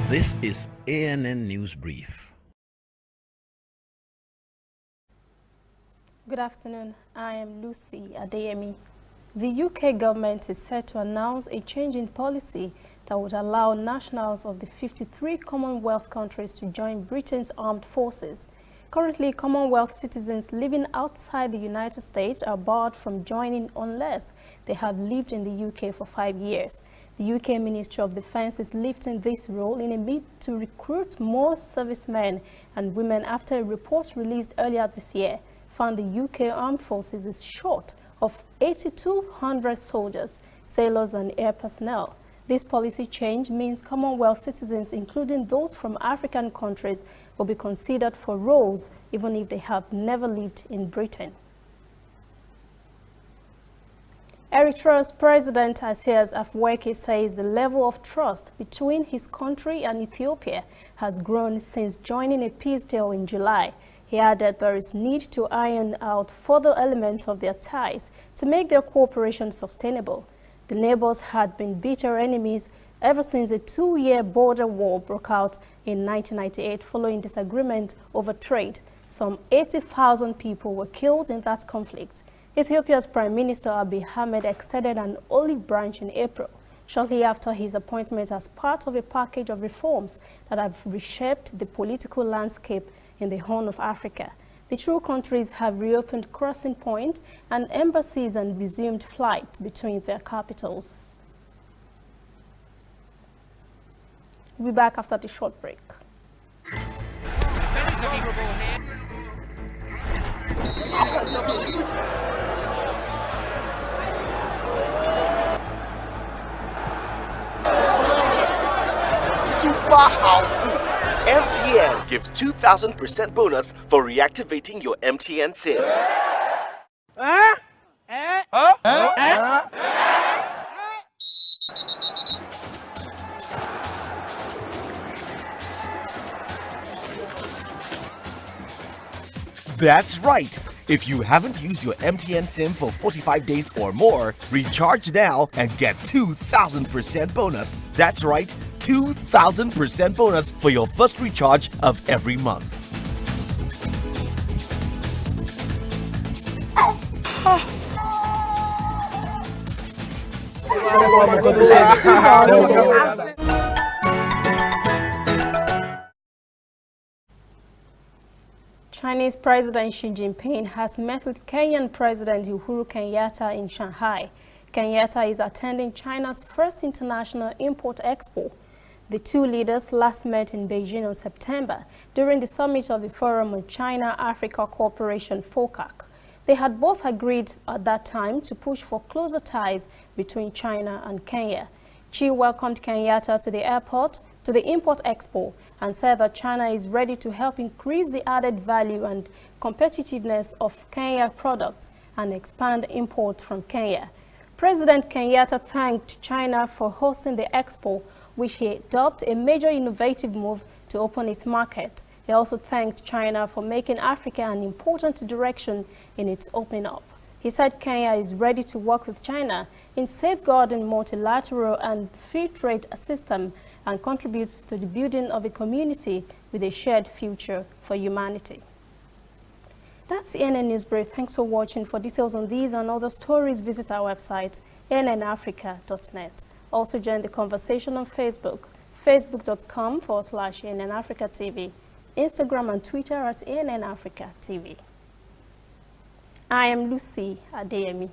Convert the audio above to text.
This is ANN News Brief. Good afternoon. I am Lucy Adeyemi. The UK government is set to announce a change in policy that would allow nationals of the 53 Commonwealth countries to join Britain's armed forces. Currently, Commonwealth citizens living outside the United States are barred from joining unless they have lived in the UK for 5 years. The UK Ministry of Defence is lifting this rule in a bid to recruit more servicemen and women after a report released earlier this year found the UK Armed Forces is short of 8,200 soldiers, sailors and air personnel. This policy change means Commonwealth citizens, including those from African countries, will be considered for roles even if they have never lived in Britain. Eritrea's President Isaias Afwerki says the level of trust between his country and Ethiopia has grown since joining a peace deal in July. He added there is need to iron out further elements of their ties to make their cooperation sustainable. The neighbors had been bitter enemies ever since a 2-year border war broke out in 1998 following disagreement over trade. Some 80,000 people were killed in that conflict. Ethiopia's Prime Minister Abiy Ahmed extended an olive branch in April, shortly after his appointment as part of a package of reforms that have reshaped the political landscape in the Horn of Africa. The two countries have reopened crossing points and embassies and resumed flights between their capitals. We'll be back after the short break. Super out. MTN gives 2,000% bonus for reactivating your MTN SIM. That's right. If you haven't used your MTN SIM for 45 days or more, recharge now and get 2,000% bonus. That's right, 2,000% bonus for your first recharge of every month. Chinese President Xi Jinping has met with Kenyan President Uhuru Kenyatta in Shanghai. Kenyatta is attending China's first international import expo. The two leaders last met in Beijing in September during the summit of the Forum on China-Africa Cooperation (FOCAC). They had both agreed at that time to push for closer ties between China and Kenya. Xi welcomed Kenyatta to the airport to the Import Expo and said that China is ready to help increase the added value and competitiveness of Kenya products and expand import from Kenya. President Kenyatta thanked China for hosting the expo, which he dubbed a major innovative move to open its market. He also thanked China for making Africa an important direction in its opening up. He said Kenya is ready to work with China in safeguarding multilateral and free trade system and contributes to the building of a community with a shared future for humanity. That's ANN News Brief. Thanks for watching. For details on these and other stories, visit our website, annafrica.net. Also join the conversation on Facebook, facebook.com/ANNAfricaTV, Instagram and Twitter at ANN Africa TV. I am Lucy Adeyemi.